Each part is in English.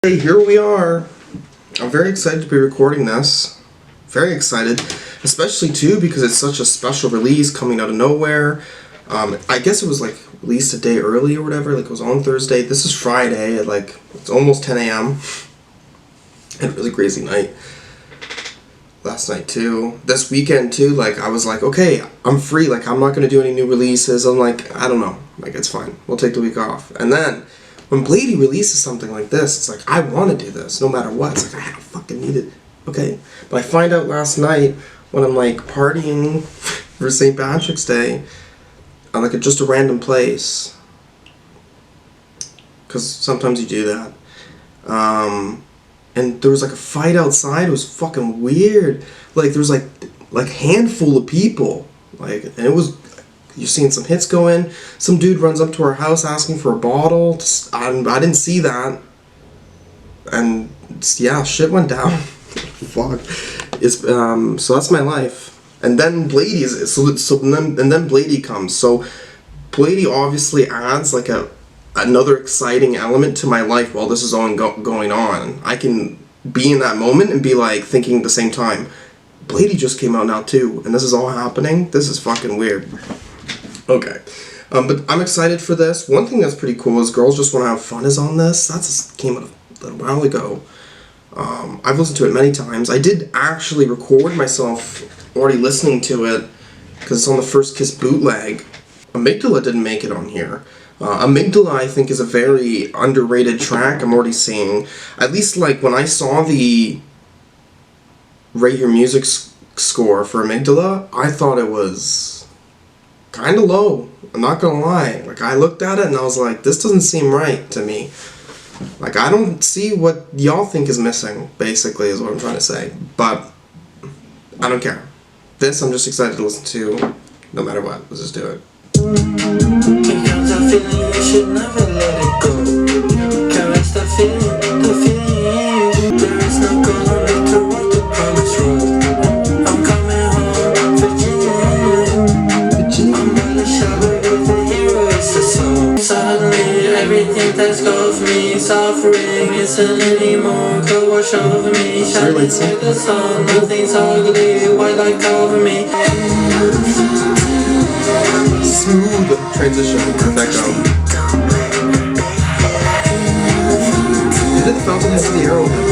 Hey, here we are. I'm very excited to be recording this. Very excited, especially too because it's such a special release coming out of nowhere. I guess it was like released a day early or whatever, like it was on Thursday. This is Friday at it's almost 10 a.m. Had a really crazy night. Last night too. This weekend too, I was like, okay, I'm free, I'm not gonna do any new releases. I'm like, I don't know, it's fine. We'll take the week off. And then when Bladee releases something like this, it's like, I want to do this no matter what. It's like, I fucking need it. Okay? But I find out last night when I'm partying for St. Patrick's Day on just a random place. Because sometimes you do that. And there was a fight outside. It was fucking weird. There was handful of people. And it was, you're seeing some hits go in. Some dude runs up to our house asking for a bottle. I didn't see that. And yeah, shit went down. Fuck. So that's my life. And then Bladee then Bladee comes. So Bladee obviously adds another exciting element to my life while this is all going on. I can be in that moment and be thinking at the same time, Bladee just came out now too, and this is all happening. This is fucking weird. Okay, but I'm excited for this. One thing that's pretty cool is Girls Just Want to Have Fun is on this. That just came out a little while ago. I've listened to it many times. I did actually record myself already listening to it because it's on the First Kiss bootleg. Amygdala didn't make it on here. Amygdala, I think, is a very underrated track. I'm already seeing, at least when I saw the Rate Your Music score for Amygdala, I thought it was kind of low. I'm not gonna lie. I looked at it and I was like, this doesn't seem right to me. I don't see what y'all think is missing, basically, is what I'm trying to say. But I don't care. This I'm just excited to listen to, no matter what. Let's just do it. Because I feel you should never let it go. Caress the feeling there is no going to walk the promised road. I'm coming home, Virginia. I'm gonna shower with a hero, it's a song. Suddenly everything that's gone for me, suffering isn't anymore. Go wash over me, shining like the sun. Nothing's ugly, white light cover me. Smooth transition, perfect. And then the Fountainhead to the Arrowhead.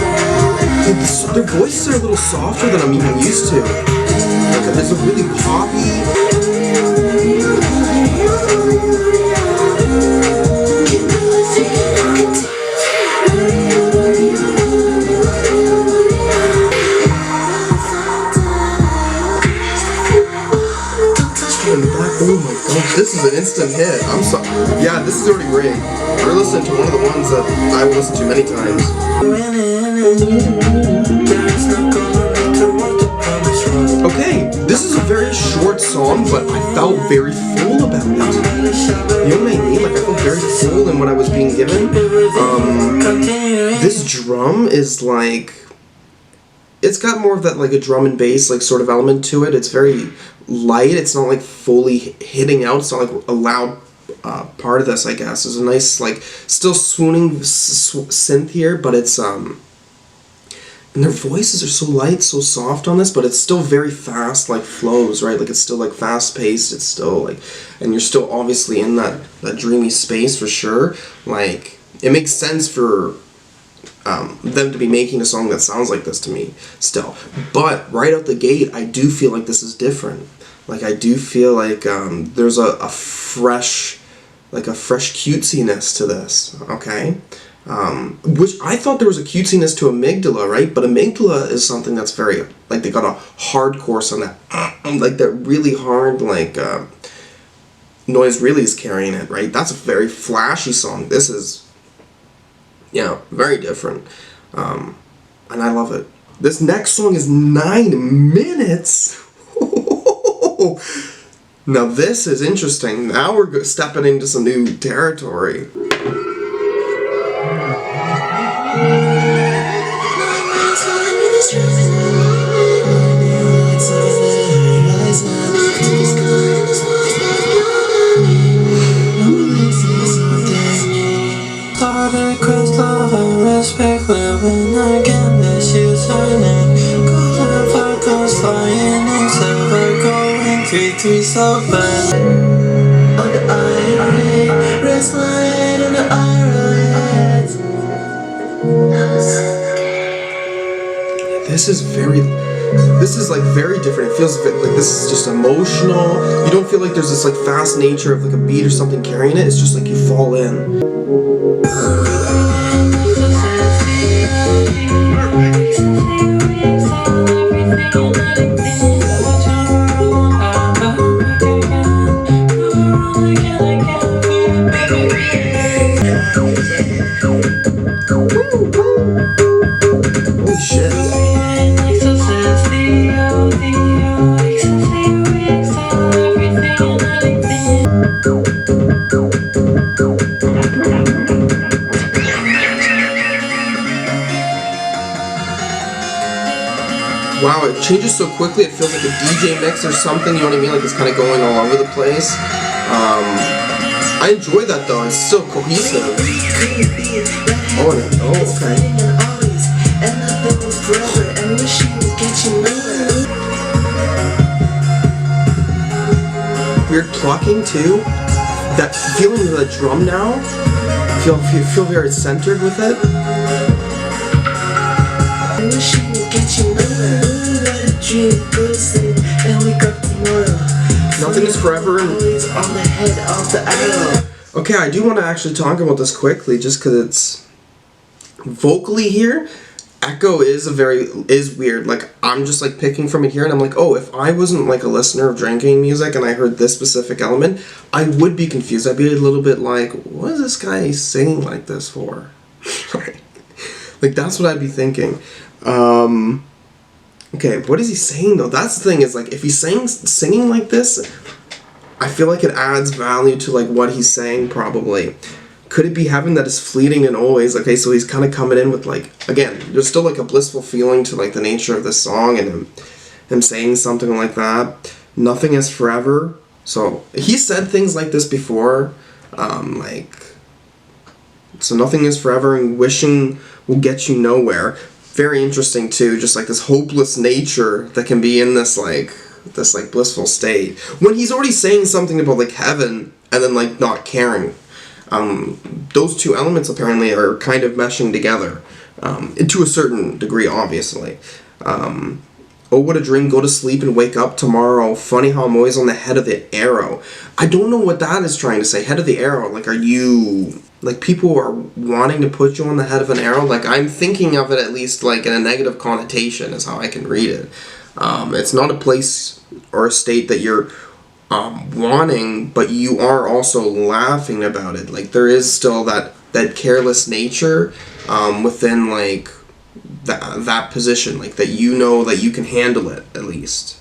Their voices are a little softer than I'm even used to. There's a really poppy. Oh my gosh, this is an instant hit. I'm sorry. Yeah, this is already great. We're listening to one of the ones that I will listen to many times. Okay, this is a very short song, but I felt very full about it. You know what I mean? I felt very full in what I was being given. This drum is it's got more of that a drum and bass sort of element to it. It's very light. It's not fully hitting out. It's not a loud part of this, I guess. There's a nice still swooning synth here, but it's and their voices are so light, so soft on this, but it's still very fast, flows, right? It's still fast paced. It's still and you're still obviously in that dreamy space for sure. It makes sense for them to be making a song that sounds like this to me still. But right out the gate, I do feel this is different. I do feel there's a fresh cutesiness to this, okay? Which I thought there was a cutesiness to Amygdala, right? But Amygdala is something that's very, they got a hardcore sound that, that really hard, noise really is carrying it, right? That's a very flashy song. This is, yeah, very different. And I love it. This next song is 9 minutes. Now this is interesting. Now we're stepping into some new territory. Crest, love and respect. to me so fast. On the iron, rest my head on the iron. This is like very different. It feels like this is just emotional. You don't feel like there's this like fast nature of like a beat or something carrying it. It's just like you fall in. Holy shit. Wow, it changes so quickly, it feels like a DJ mix or something, you know what I mean? Like it's kind of going all over the place. I enjoy that though, it's still cohesive. Oh, okay. Weird plucking too. That feeling of the drum now, feel very centered with it. Nothing is forever. Okay, I do want to actually talk about this quickly, just because it's vocally here. Echo is weird. Like I'm just like picking from it here, and I'm like, oh, if I wasn't like a listener of drinking music and I heard this specific element, I would be confused. I'd be a little bit like, what is this guy singing like this for? Like that's what I'd be thinking. Okay, what is he saying though? That's the thing, is like if he's singing like this, I feel like it adds value to like what he's saying probably. Could it be heaven that is fleeting and always? Okay, so he's kind of coming in with like, again, there's still like a blissful feeling to like the nature of this song and him saying something like that. Nothing is forever. So he said things like this before, so nothing is forever and wishing will get you nowhere. Very interesting too, just like this hopeless nature that can be in this blissful state. When he's already saying something about like heaven and then like not caring. Those two elements apparently are kind of meshing together, to a certain degree, obviously. Oh, what a dream, go to sleep and wake up tomorrow. Funny how I'm always on the head of the arrow. I don't know what that is trying to say. Head of the arrow, like are you... Like people are wanting to put you on the head of an arrow? Like I'm thinking of it at least like in a negative connotation is how I can read it. It's not a place or a state that you're wanting, but you are also laughing about it. Like there is still that careless nature within like that position, like that you know that you can handle it at least.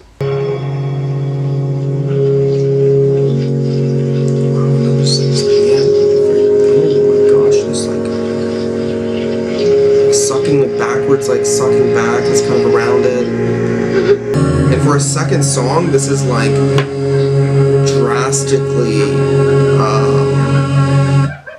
Sucking like backwards, like sucking back, it's kind of around it. And for a second song, this is like drastically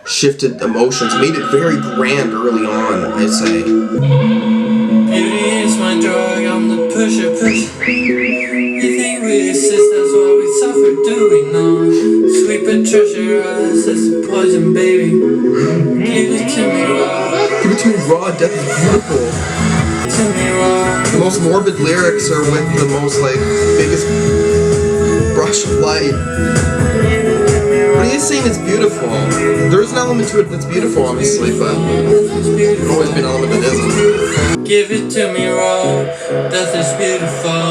shifted emotions, made it very grand early on, I'd say. Beauty is my drug, I'm the pusher. You think we exist, that's why we suffer, do we know? Sweet Patricia, that's a poison, baby. Give it to me raw. Give it to me raw, death is beautiful. The most morbid lyrics are with the most like biggest brush of light. But he is saying it's beautiful. There is an element to it that's beautiful, obviously, but there's always been an element that isn't. Give it to me raw, death is beautiful.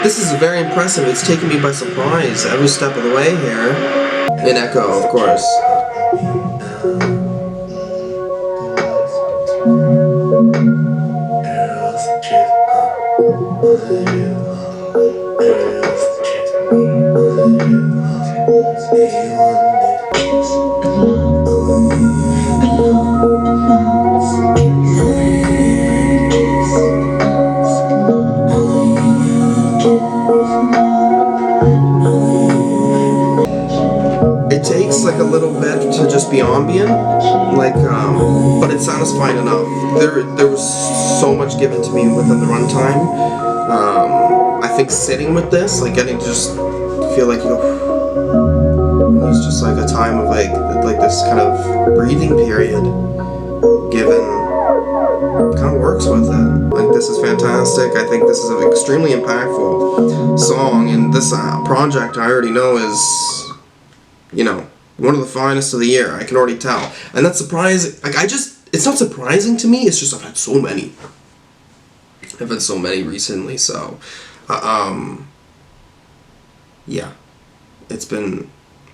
This is very impressive. It's taken me by surprise every step of the way here. In Echo, of course. It takes like a little bit to to just be ambient, like, but it's satisfying enough. There was so much given to me within the runtime. I think sitting with this, like getting to just feel like you go, there's just like a time of like this kind of breathing period given, kind of works with it. Like, this is fantastic. I think this is an extremely impactful song, and this project I already know is, you know, one of the finest of the year. I can already tell, and that's surprising. Like, it's not surprising to me. It's just I've had so many. I've had so many recently, so yeah, it's been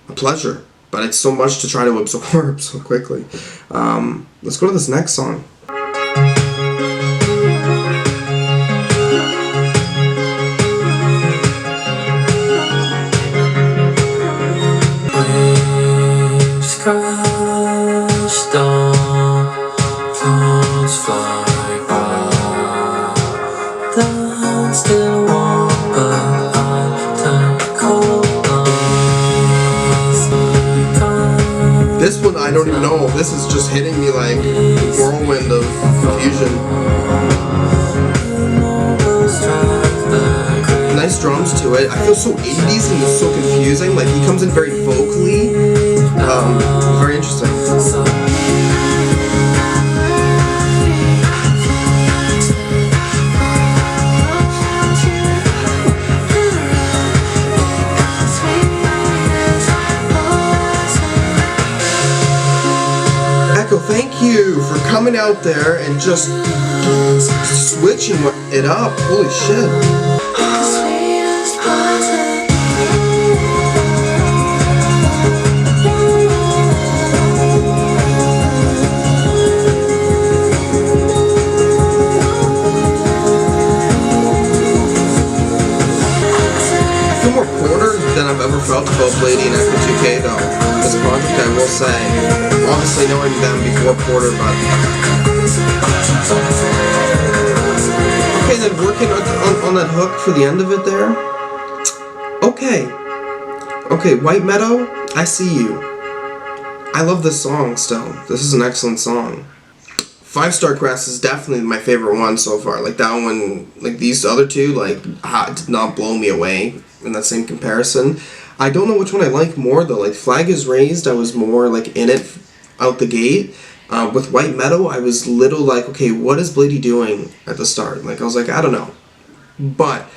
a pleasure, but it's so much to try to absorb so quickly. Let's go to this next song. Crushed on, clouds fly by. The still warm, but I turn cold. This one I don't even know. This is just hitting me like a whirlwind of confusion. Nice drums to it. I feel so 80s and it's so confusing. Like, he comes in very vocally. Very interesting. Echo, thank you for coming out there and just switching it up. Holy shit. Than I've ever felt about Bladee and Ecco2k though. This project, I will say, obviously knowing them before Porter, but okay, then working on that hook for the end of it there. Okay, White Meadow, I see you. I love this song still. This is an excellent song. 5-star Crest is definitely my favorite one so far. Like, that one, like these other two, like, did not blow me away in that same comparison. I don't know which one I like more though. Like, Flag is Raised, I was more like in it out the gate. With White Meadow, I was little like, okay, what is Bladee doing at the start? Like, I was like, I don't know. But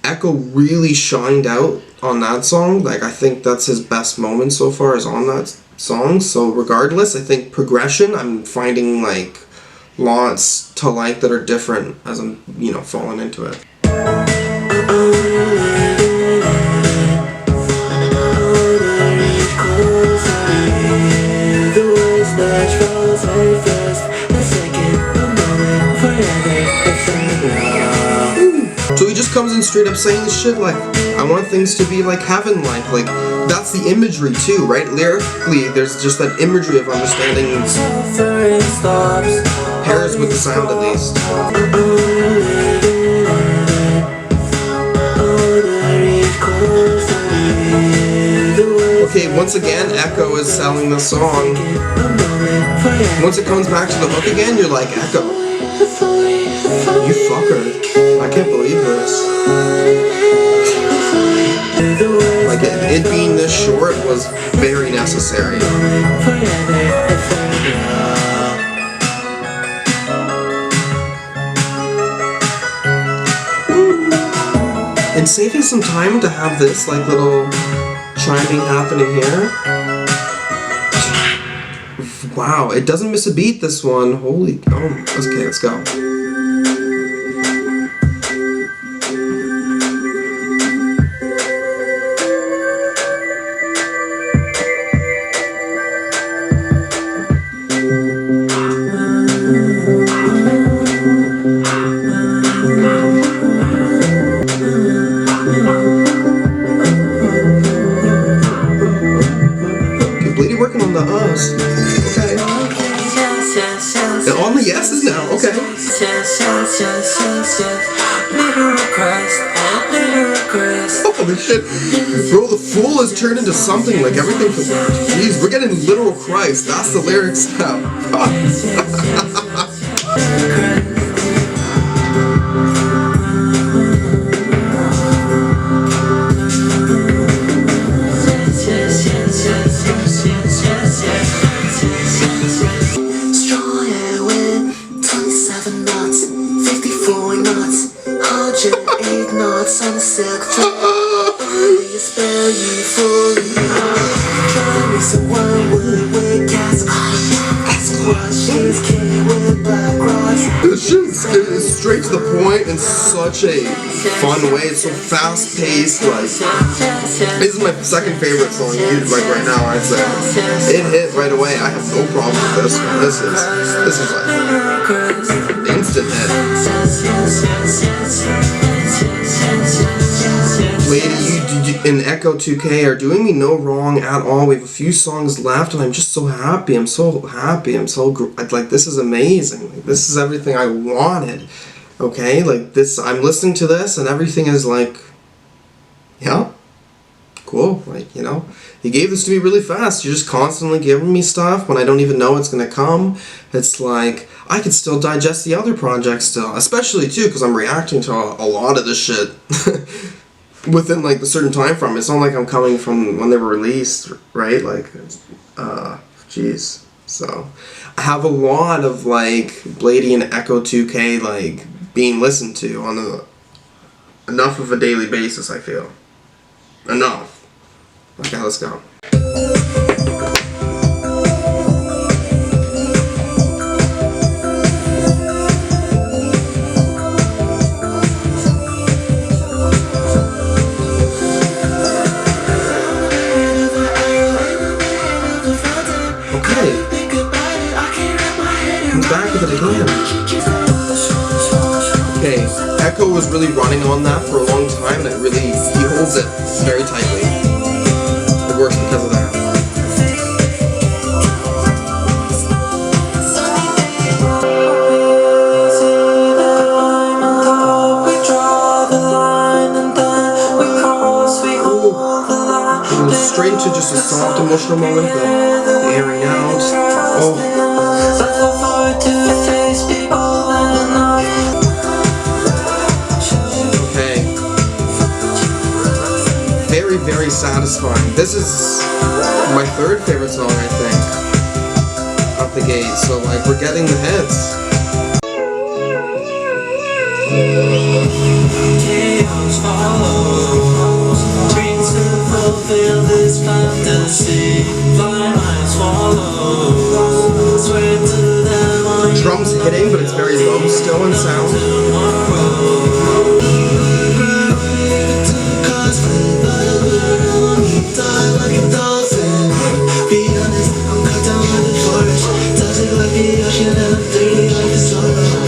Echo really shined out on that song. Like, I think that's his best moment so far is on that song. So regardless, I think progression, I'm finding like lots to like that are different as I'm, you know, falling into it. So he just comes in straight up saying this shit like, I want things to be like heaven-like. Like, that's the imagery too, right? Lyrically, there's just that imagery of understanding pairs with the sound at least. Okay, once again, Echo is selling the song. Once it comes back to the hook again, you're like, Echo, you fucker. I can't believe this. Like, it being this short was very necessary. And saving some time to have this, like, little chiming happening here. Wow, it doesn't miss a beat, this one. Holy, oh, okay, let's go. And on the yeses now, okay. Yes, yes, yes, yes, yes. Little Crest, little Crest. Holy shit. Bro, the fool has turned into something like everything from... Jeez, we're getting literal Christ. That's the lyrics now. Strong air wind, 27 knots, 54 knots, 108 knots on the silk thread. Only spell you fully. Try me some wormwood with gas. Ask what she's king with black rocks. This shit is straight to the point in such a fun way. It's so fast paced. Like, this is my second favorite song, like right now, I'd say. It hit right away. I have no problem with this one. This is like instant hit. Bladee, you and Ecco2k are doing me no wrong at all. We have a few songs left, and I'm just so happy. I'm so happy. Like, this is amazing. Like, this is everything I wanted. Okay, like this. I'm listening to this, and everything is like, yeah, cool. Like, you know, you gave this to me really fast. You're just constantly giving me stuff when I don't even know it's gonna come. It's like I could still digest the other projects still, especially too because I'm reacting to a lot of this shit. Within like a certain time frame. It's not like I'm coming from when they were released, right? Like, jeez. So I have a lot of like Bladee and Ecco2k like being listened to on enough of a daily basis. I feel enough. Okay, let's go. Back with it again. Okay, Echo was really running on that for a long time, and he holds it very tightly. It works because of that. Ooh. Straight into just a soft emotional moment, the airing out. Oh. Okay. Very, very satisfying. This is my third favorite song, I think, out the gate. So, like, we're getting the hits. Chaos follows, dreams to fulfill this fantasy. Blind eyes swallow, swear to them on The drum's hitting, but it's very low still in sound.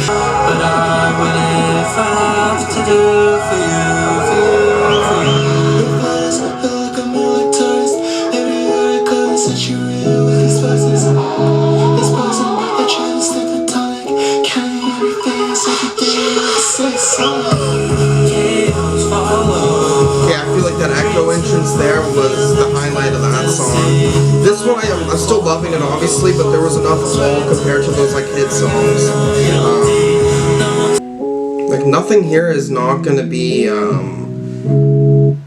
But I will if I have to do for you, for you. Like a moonlit tourist, everywhere I go, such a real with these voices. This person, I try to stay platonic, counting every face, every day, like a song. Chaos follow. Yeah, I feel like that Echo entrance there was the highlight of that song. This one, I'm still loving it, obviously, but there was enough all compared to those like hit songs. Like nothing here is not gonna be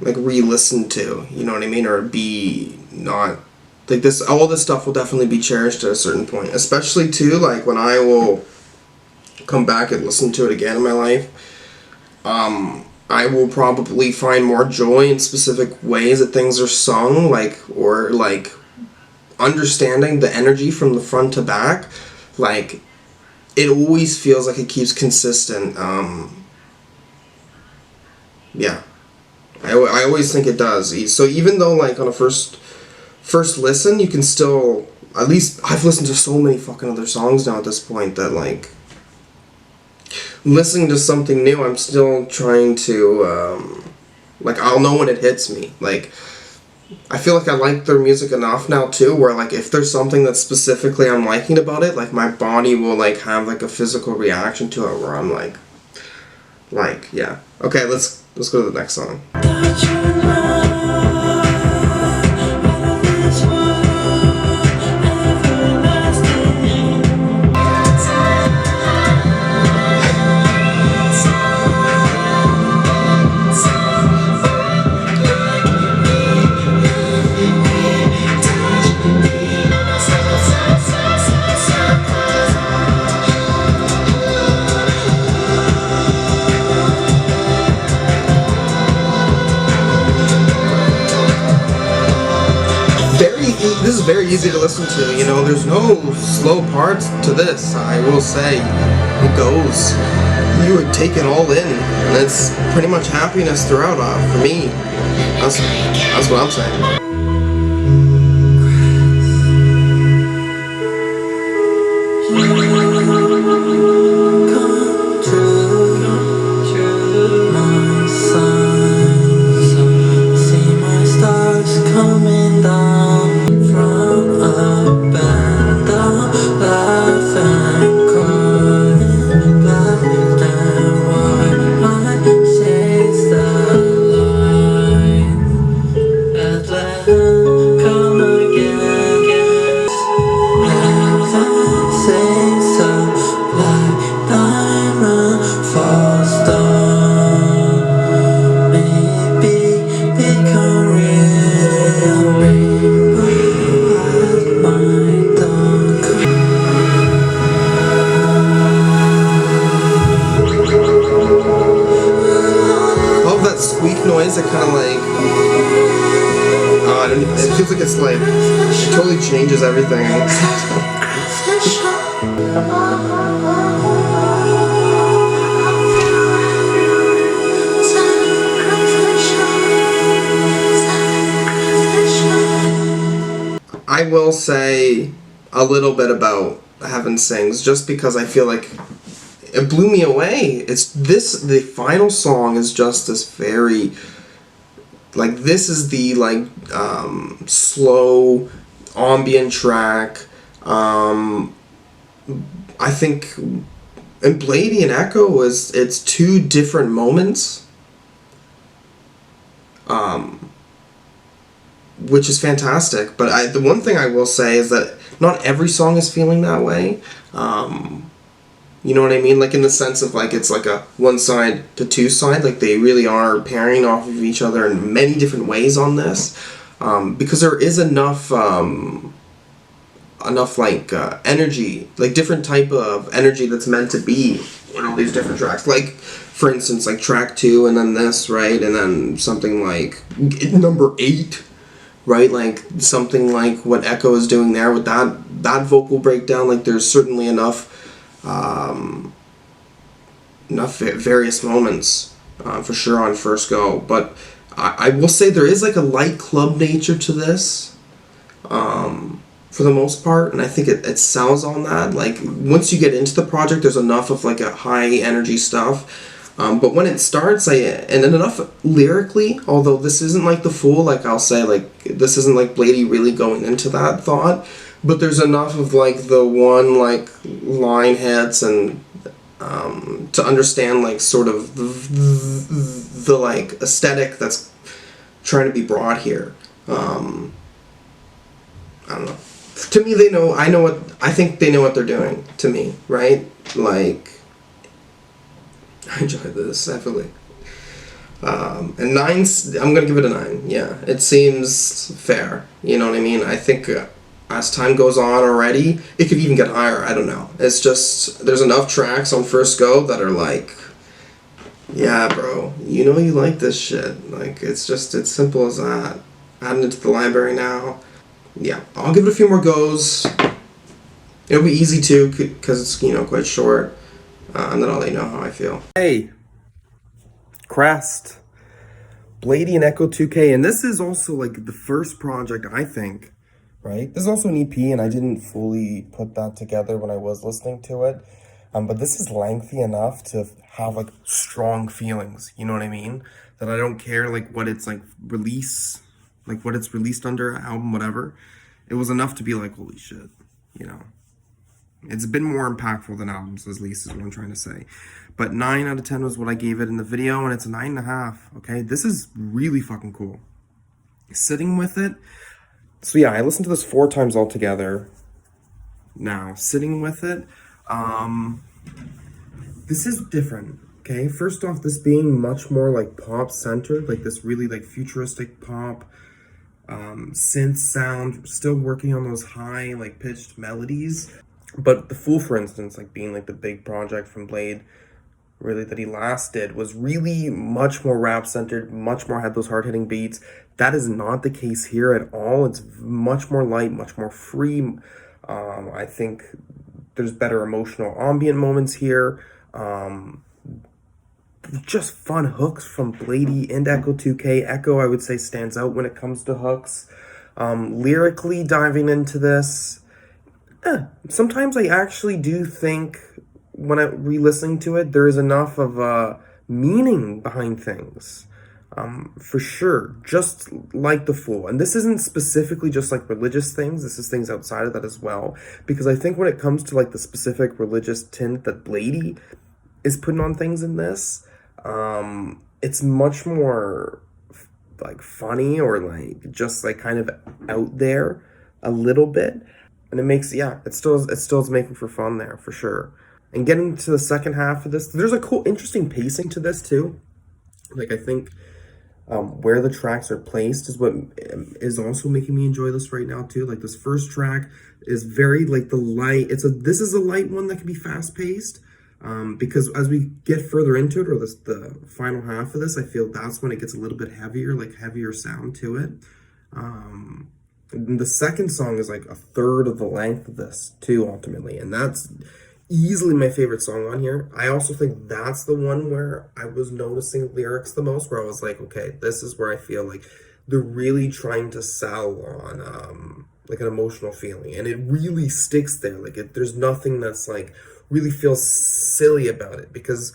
like re-listened to, you know what I mean, or be not like this. All this stuff will definitely be cherished at a certain point, especially too like when I will come back and listen to it again in my life. I will probably find more joy in specific ways that things are sung, like, or like understanding the energy from the front to back. Like, it always feels like it keeps consistent. Yeah, I always think it does. So even though like on a first listen, you can still, at least I've listened to so many fucking other songs now at this point that like listening to something new, I'm still trying to like I'll know when it hits me. Like I feel like I like their music enough now too, where like if there's something that specifically I'm liking about it, like my body will like have like a physical reaction to it where I'm like yeah. Okay, let's go to the next song. This is very easy to listen to, you know, there's no slow parts to this, I will say. It goes, you would take it all in, and it's pretty much happiness throughout, for me. That's what I'm saying. Noise that kind of like I don't know, it feels like it's like it totally changes everything. I will say a little bit about Heaven Sings just because I feel like it blew me away. The final song is just this very, like, this is the, like, slow ambient track. I think in Bladee and Echo it's two different moments, which is fantastic. But the one thing I will say is that not every song is feeling that way. You know what I mean? Like in the sense of like it's like a one side to two side. Like they really are pairing off of each other in many different ways on this, because there is enough like energy, like different type of energy that's meant to be in all these different tracks. Like for instance, like track 2 and then this, right, and then something like number 8. Right, like something like what Echo is doing there with that vocal breakdown. Like there's certainly enough various moments for sure on first go. But I will say there is like a light club nature to this for the most part, and I think it sells on that. Like once you get into the project, there's enough of like a high energy stuff. But when it starts, and enough lyrically, although this isn't like the full, like I'll say, like this isn't like Bladee really going into that thought, but there's enough of like the one like line hits and to understand like sort of the like aesthetic that's trying to be brought here. I don't know. To me, I think they know what they're doing. To me, right? Like. I enjoyed this heavily. And 9, I'm gonna give it a 9. Yeah, it seems fair. You know what I mean? I think as time goes on already, it could even get higher. I don't know. It's just there's enough tracks on first go that are like, yeah, bro, you know you like this shit. Like it's simple as that. Adding it to the library now. Yeah, I'll give it a few more goes. It'll be easy too because it's quite short. And then I'll let you know how I feel. Hey, Crest, Bladee and Ecco2k, and this is also like the first project, I think, right? This is also an EP, and I didn't fully put that together when I was listening to it. But this is lengthy enough to have like strong feelings, you know what I mean? That I don't care like what its like release like what it's released under, album, whatever, it was enough to be like, holy shit, you know. It's been more impactful than albums, at least, is what I'm trying to say. But 9 out of 10 was what I gave it in the video, and it's a 9.5, okay? This is really fucking cool. Sitting with it. So yeah, I listened to this 4 times altogether. Now, sitting with it, this is different, okay? First off, this being much more like pop-centered, like this really like futuristic pop, synth sound, still working on those high, like pitched melodies. But The Fool, for instance, like being like the big project from Bladee, really that he last did, was really much more rap-centered, much more had those hard-hitting beats. That is not the case here at all. It's much more light, much more free. I think there's better emotional ambient moments here. Just fun hooks from Bladee and Ecco2k. Echo, I would say, stands out when it comes to hooks. Lyrically diving into this, sometimes I actually do think when I'm re-listening to it, there is enough of meaning behind things. For sure, just like The Fool. And this isn't specifically just like religious things, this is things outside of that as well. Because I think when it comes to like the specific religious tint that Bladee is putting on things in this, it's much more like funny or like just like kind of out there a little bit. And it makes, yeah, it still is making for fun there, for sure. And getting to the second half of this, there's a cool, interesting pacing to this too. Like, I think where the tracks are placed is what is also making me enjoy this right now too. Like, this first track is very, like, the light, this is a light one that can be fast-paced. Because as we get further into it, or the final half of this, I feel that's when it gets a little bit heavier, like heavier sound to it. And the second song is like a third of the length of this too, ultimately, and that's easily my favorite song on here. I also think that's the one where I was noticing lyrics the most, where I was like, okay, this is where I feel like they're really trying to sell on like an emotional feeling, and it really sticks there. Like, there's nothing that's like really feels silly about it, because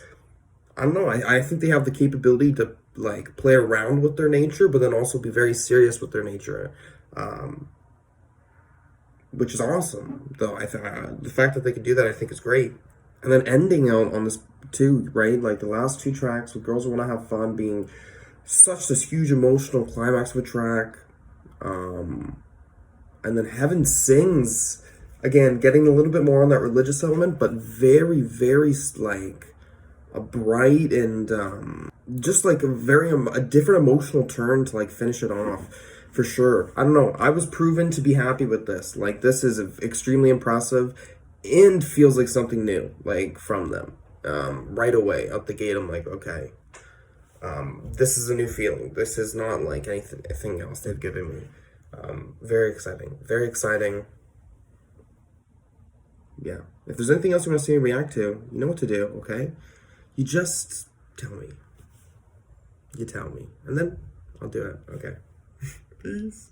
I don't know, I think they have the capability to like play around with their nature, but then also be very serious with their nature. Which is awesome, though. The fact that they could do that, I think, is great. And then ending out on this too, right? Like the last 2 tracks with Girls Who Wanna Have Fun being such this huge emotional climax of a track. And then Heaven Sings, again, getting a little bit more on that religious element, but very, very like a bright and just like a different emotional turn to like finish it off. For sure. I don't know. I was proven to be happy with this. Like, this is extremely impressive and feels like something new, like, from them. Right away, out the gate, I'm like, okay. This is a new feeling. This is not like anything else they've given me. Very exciting. Very exciting. Yeah. If there's anything else you want to see me react to, you know what to do, okay? You just tell me. You tell me. And then I'll do it, okay? Peace.